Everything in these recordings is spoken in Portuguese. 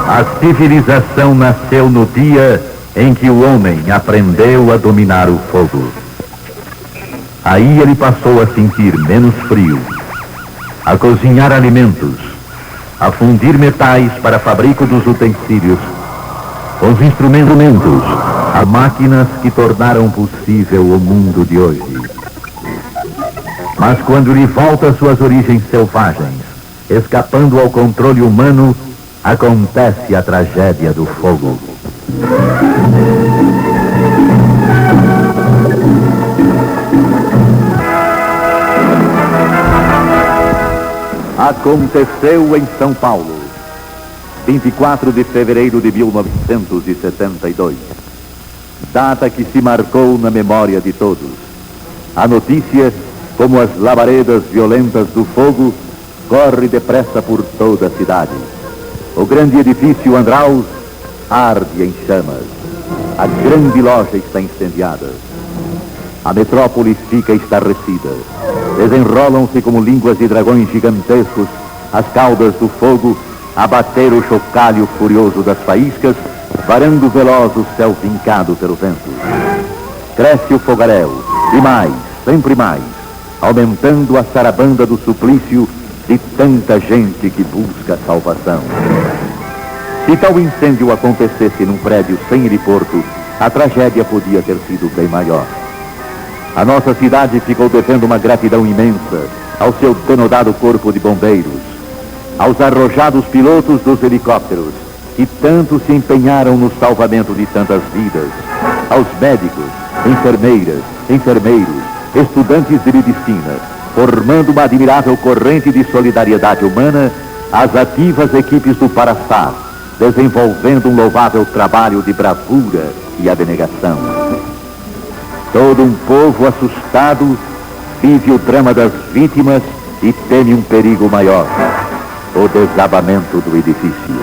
A civilização nasceu no dia em que o homem aprendeu a dominar o fogo. Aí ele passou a sentir menos frio, a cozinhar alimentos, a fundir metais para a fabrico dos utensílios, os instrumentos, as máquinas que tornaram possível o mundo de hoje. Mas quando ele volta às suas origens selvagens, escapando ao controle humano, acontece a tragédia do fogo. Aconteceu em São Paulo, 24 de fevereiro de 1972. Data que se marcou na memória de todos. A notícia, como as labaredas violentas do fogo, corre depressa por toda a cidade. O grande edifício Andraus arde em chamas. A grande loja está incendiada. A metrópole fica estarrecida. Desenrolam-se como línguas de dragões gigantescos as caudas do fogo a bater o chocalho furioso das faíscas, varando veloz o céu vincado pelo vento. Cresce o fogaréu, e mais, sempre mais, aumentando a sarabanda do suplício de tanta gente que busca salvação. Se tal incêndio acontecesse num prédio sem heliporto, a tragédia podia ter sido bem maior. A nossa cidade ficou devendo uma gratidão imensa ao seu denodado corpo de bombeiros, aos arrojados pilotos dos helicópteros, que tanto se empenharam no salvamento de tantas vidas, aos médicos, enfermeiras, enfermeiros, estudantes de medicina, formando uma admirável corrente de solidariedade humana, as ativas equipes do Parastar, desenvolvendo um louvável trabalho de bravura e abnegação. Todo um povo assustado vive o drama das vítimas e teme um perigo maior, o desabamento do edifício.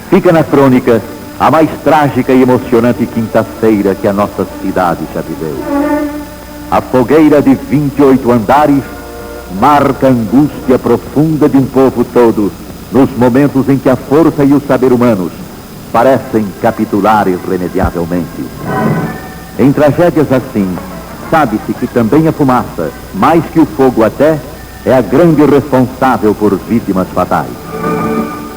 Fica na crônica a mais trágica e emocionante quinta-feira que a nossa cidade já viveu. A fogueira de 28 andares marca a angústia profunda de um povo todo nos momentos em que a força e o saber humanos parecem capitular irremediavelmente. Em tragédias assim, sabe-se que também a fumaça, mais que o fogo até, é a grande responsável por vítimas fatais.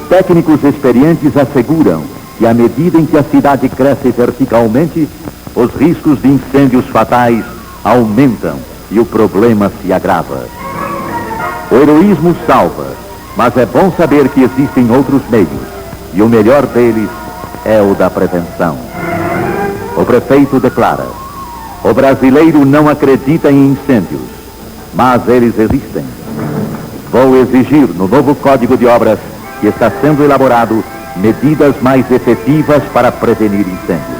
Técnicos experientes asseguram que à medida em que a cidade cresce verticalmente, os riscos de incêndios fatais aumentam e o problema se agrava. O heroísmo salva, mas é bom saber que existem outros meios, e o melhor deles é o da prevenção. O prefeito declara: o brasileiro não acredita em incêndios, mas eles existem. Vou exigir no novo Código de Obras que está sendo elaborado medidas mais efetivas para prevenir incêndios.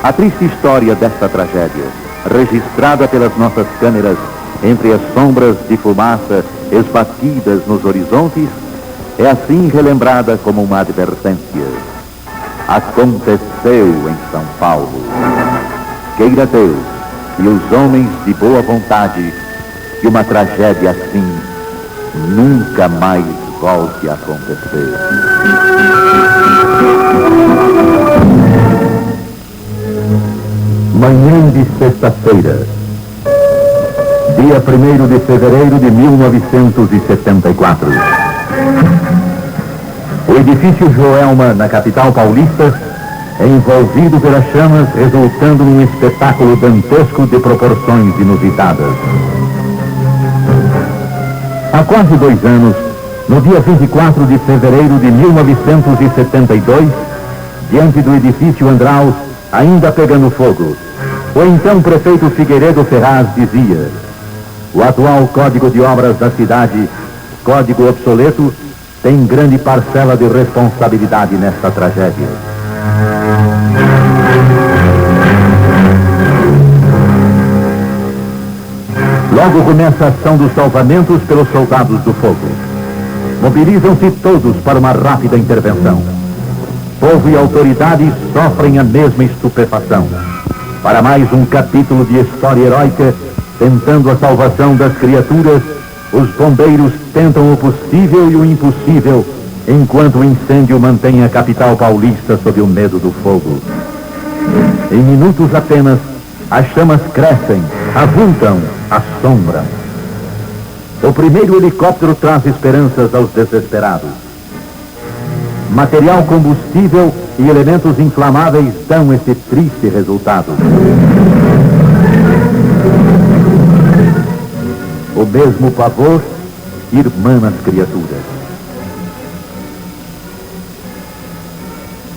A triste história desta tragédia, registrada pelas nossas câmeras entre as sombras de fumaça esbatidas nos horizontes, é assim relembrada como uma advertência. Aconteceu em São Paulo. Queira Deus e os homens de boa vontade que uma tragédia assim nunca mais volte a acontecer. Manhã de sexta-feira, dia 1º de fevereiro de 1974. O edifício Joelma, na capital paulista, é envolvido pelas chamas, resultando num espetáculo dantesco de proporções inusitadas. Há quase 2 anos, no dia 24 de fevereiro de 1972, diante do edifício Andraus, ainda pegando fogo, o então prefeito Figueiredo Ferraz dizia: o atual Código de Obras da cidade, código obsoleto, tem grande parcela de responsabilidade nesta tragédia. Logo começa a ação dos salvamentos pelos soldados do fogo. Mobilizam-se todos para uma rápida intervenção. Povo e autoridades sofrem a mesma estupefação. Para mais um capítulo de história heróica, tentando a salvação das criaturas, os bombeiros tentam o possível e o impossível, enquanto o incêndio mantém a capital paulista sob o medo do fogo. Em minutos apenas, as chamas crescem, avultam, assombram. O primeiro helicóptero traz esperanças aos desesperados. Material combustível e elementos inflamáveis dão esse triste resultado. O mesmo pavor irmana as criaturas.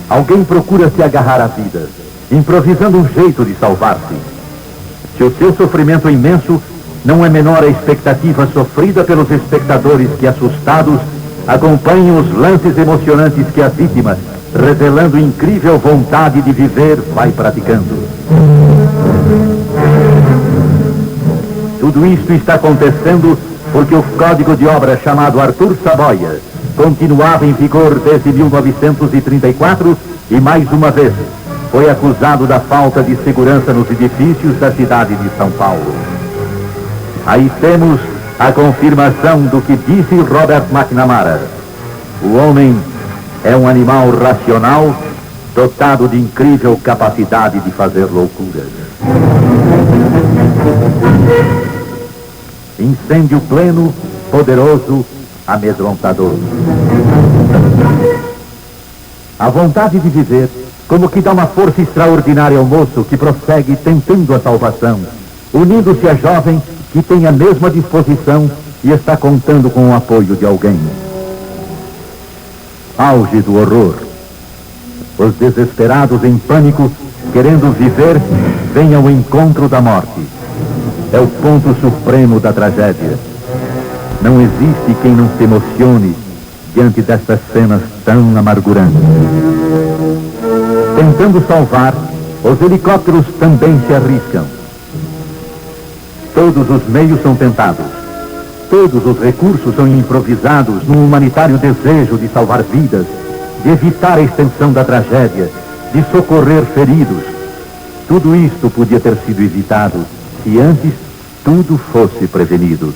Alguém procura se agarrar à vida, improvisando um jeito de salvar-se. Se o seu sofrimento é imenso, não é menor a expectativa sofrida pelos espectadores que, assustados, acompanham os lances emocionantes que a vítima, revelando incrível vontade de viver, vai praticando. Tudo isto está acontecendo porque o código de obra chamado Arthur Saboia continuava em vigor desde 1934 e, mais uma vez, foi acusado da falta de segurança nos edifícios da cidade de São Paulo. Aí temos a confirmação do que disse Robert McNamara. O homem é um animal racional, dotado de incrível capacidade de fazer loucuras. Incêndio pleno, poderoso, amedrontador. A vontade de viver, como que dá uma força extraordinária ao moço que prossegue tentando a salvação, unindo-se a jovem que tem a mesma disposição e está contando com o apoio de alguém. Auge do horror. Os desesperados em pânico, querendo viver, vêm ao encontro da morte. É o ponto supremo da tragédia. Não existe quem não se emocione diante destas cenas tão amargurantes. Tentando salvar, os helicópteros também se arriscam. Todos os meios são tentados. Todos os recursos são improvisados num humanitário desejo de salvar vidas, de evitar a extensão da tragédia, de socorrer feridos. Tudo isto podia ter sido evitado se antes tudo fosse prevenido.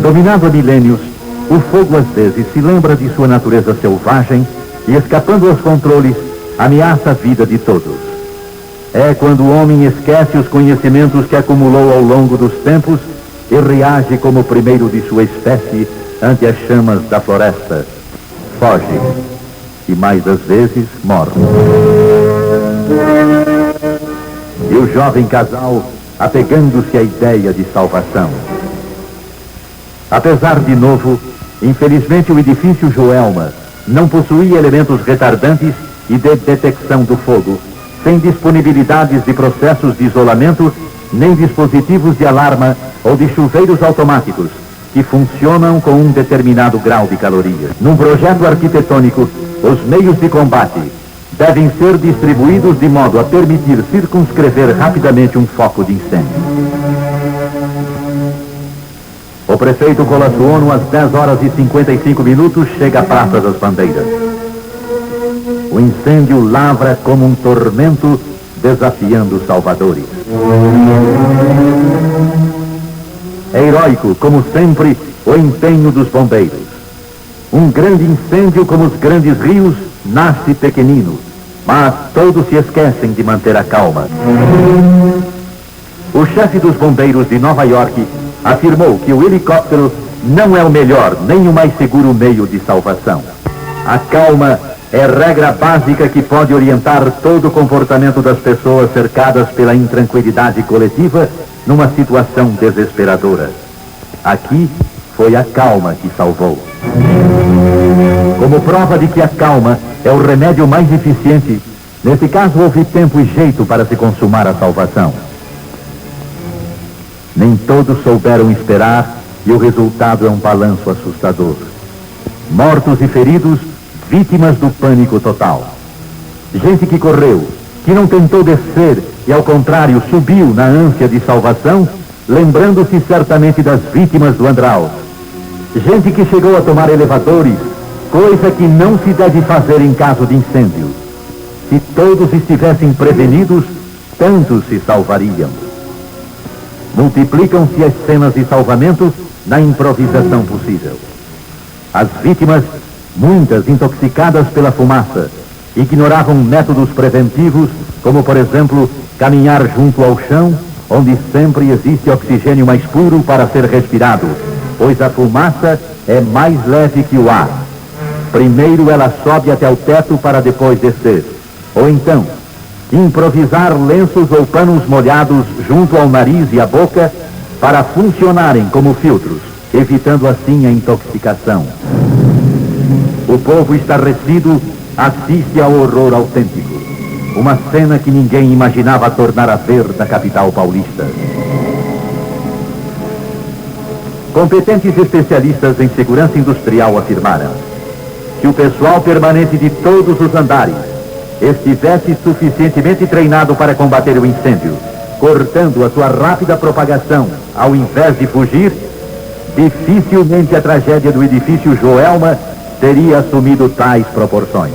Dominado há milênios, o fogo às vezes se lembra de sua natureza selvagem e, escapando aos controles, ameaça a vida de todos. É quando o homem esquece os conhecimentos que acumulou ao longo dos tempos e reage como o primeiro de sua espécie ante as chamas da floresta. Foge e, mais das vezes, morre. E o jovem casal apegando-se à ideia de salvação. Apesar de novo, infelizmente o edifício Joelma não possuía elementos retardantes e de detecção do fogo, sem disponibilidades de processos de isolamento, nem dispositivos de alarma ou de chuveiros automáticos, que funcionam com um determinado grau de calorias. Num projeto arquitetônico, os meios de combate devem ser distribuídos de modo a permitir circunscrever rapidamente um foco de incêndio. O prefeito Colassuono, às 10h55, chega à Praça das Bandeiras. O incêndio lavra como um tormento, desafiando os salvadores. É heróico, como sempre, o empenho dos bombeiros. Um grande incêndio, como os grandes rios, nasce pequenino, mas todos se esquecem de manter a calma. O chefe dos bombeiros de Nova York afirmou que o helicóptero não é o melhor nem o mais seguro meio de salvação. A calma é regra básica que pode orientar todo o comportamento das pessoas cercadas pela intranquilidade coletiva numa situação desesperadora. Aqui foi a calma que salvou. Como prova de que a calma é o remédio mais eficiente, nesse caso houve tempo e jeito para se consumar a salvação. Nem todos souberam esperar e o resultado é um balanço assustador. Mortos e feridos, vítimas do pânico total. Gente que correu, que não tentou descer e, ao contrário, subiu na ânsia de salvação, lembrando-se certamente das vítimas do Andraus. Gente que chegou a tomar elevadores, coisa que não se deve fazer em caso de incêndio. Se todos estivessem prevenidos, tantos se salvariam. Multiplicam-se as cenas de salvamento na improvisação possível. As vítimas, muitas intoxicadas pela fumaça, ignoravam métodos preventivos, como, por exemplo, caminhar junto ao chão, onde sempre existe oxigênio mais puro para ser respirado, pois a fumaça é mais leve que o ar. Primeiro ela sobe até o teto para depois descer. Ou então, improvisar lenços ou panos molhados junto ao nariz e à boca para funcionarem como filtros, evitando assim a intoxicação. O povo estarrecido assiste ao horror autêntico. Uma cena que ninguém imaginava tornar a ver na capital paulista. Competentes especialistas em segurança industrial afirmaram: se o pessoal permanente de todos os andares estivesse suficientemente treinado para combater o incêndio, cortando a sua rápida propagação ao invés de fugir, dificilmente a tragédia do edifício Joelma teria assumido tais proporções.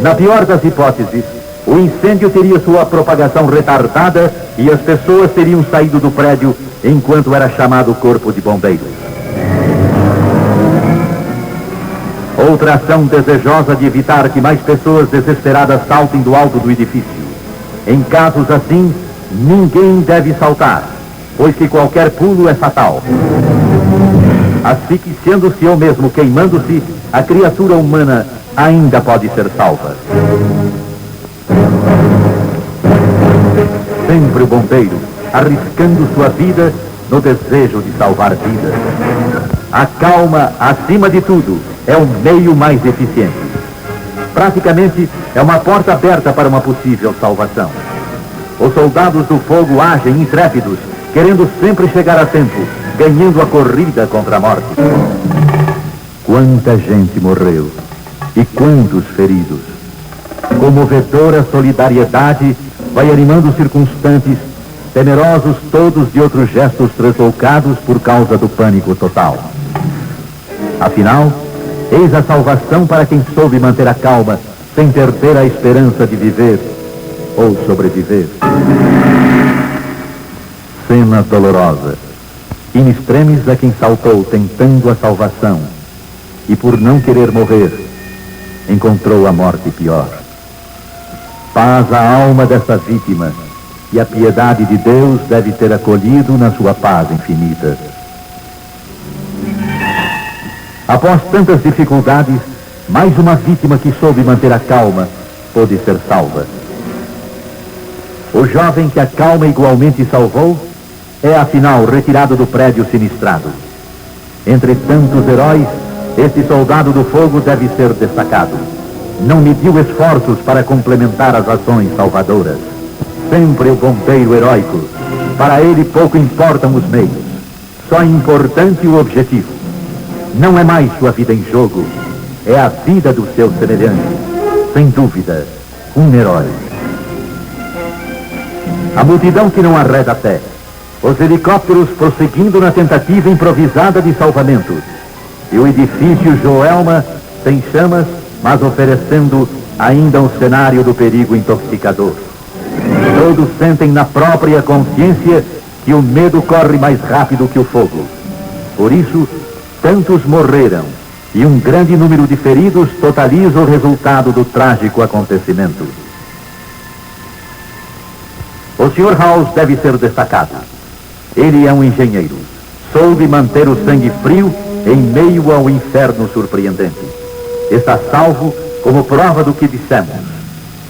Na pior das hipóteses, o incêndio teria sua propagação retardada e as pessoas teriam saído do prédio enquanto era chamado o corpo de bombeiros. Outra ação desejosa de evitar que mais pessoas desesperadas saltem do alto do edifício. Em casos assim, ninguém deve saltar, pois que qualquer pulo é fatal. Asfixiando-se ou mesmo queimando-se, a criatura humana ainda pode ser salva. Sempre o bombeiro, arriscando sua vida no desejo de salvar vidas. A calma, acima de tudo, é o meio mais eficiente. Praticamente, é uma porta aberta para uma possível salvação. Os soldados do fogo agem intrépidos, querendo sempre chegar a tempo, ganhando a corrida contra a morte. Quanta gente morreu e quantos feridos. Comovedora solidariedade vai animando os circunstantes, temerosos todos de outros gestos translocados por causa do pânico total. Afinal, eis a salvação para quem soube manter a calma, sem perder a esperança de viver ou sobreviver. Cena dolorosa. In extremis a quem saltou tentando a salvação e por não querer morrer, encontrou a morte pior. Paz à alma dessa vítima, e a piedade de Deus deve ter acolhido na sua paz infinita. Após tantas dificuldades, mais uma vítima que soube manter a calma pôde ser salva. O jovem que a calma igualmente salvou é, afinal, retirado do prédio sinistrado. Entre tantos heróis, este soldado do fogo deve ser destacado. Não mediu esforços para complementar as ações salvadoras. Sempre o bombeiro heróico. Para ele pouco importam os meios. Só é importante o objetivo. Não é mais sua vida em jogo. É a vida do seu semelhante. Sem dúvida, um herói. A multidão que não arreda pé. Os helicópteros prosseguindo na tentativa improvisada de salvamento. E o edifício Joelma sem chamas, mas oferecendo ainda um cenário do perigo intoxicador. Todos sentem na própria consciência que o medo corre mais rápido que o fogo. Por isso, tantos morreram e um grande número de feridos totaliza o resultado do trágico acontecimento. O Sr. House deve ser destacado. Ele é um engenheiro. Soube manter o sangue frio em meio ao inferno surpreendente. Está salvo como prova do que dissemos.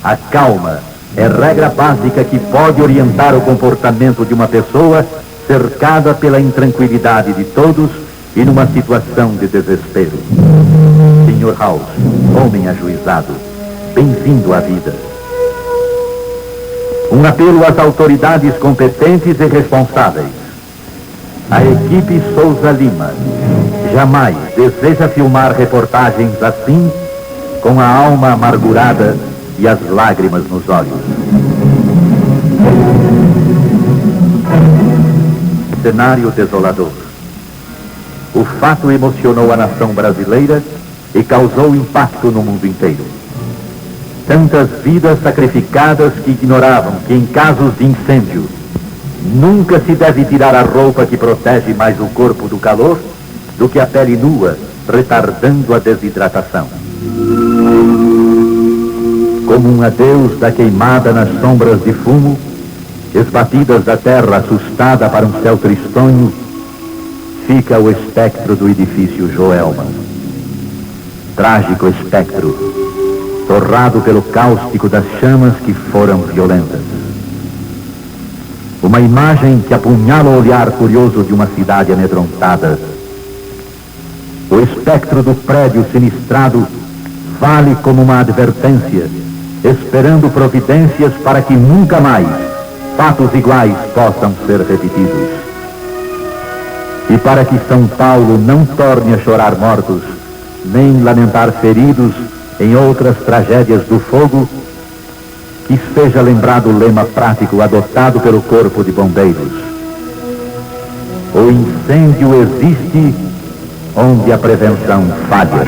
A calma é regra básica que pode orientar o comportamento de uma pessoa cercada pela intranquilidade de todos e numa situação de desespero. Sr. House, homem ajuizado, bem-vindo à vida. Um apelo às autoridades competentes e responsáveis. A equipe Souza Lima jamais deseja filmar reportagens assim, com a alma amargurada e as lágrimas nos olhos. cenário desolador. O fato emocionou a nação brasileira e causou impacto no mundo inteiro. Tantas vidas sacrificadas que ignoravam que em casos de incêndio nunca se deve tirar a roupa que protege mais o corpo do calor do que a pele nua, retardando a desidratação. Como um adeus da queimada nas sombras de fumo, esbatidas da terra assustada para um céu tristonho, fica o espectro do edifício Joelma. Trágico espectro, torrado pelo cáustico das chamas que foram violentas. Uma imagem que apunhala o olhar curioso de uma cidade amedrontada. O espectro do prédio sinistrado vale como uma advertência, esperando providências para que nunca mais fatos iguais possam ser repetidos. E para que São Paulo não torne a chorar mortos, nem lamentar feridos em outras tragédias do fogo, que seja lembrado o lema prático adotado pelo Corpo de Bombeiros: o incêndio existe onde a prevenção falha.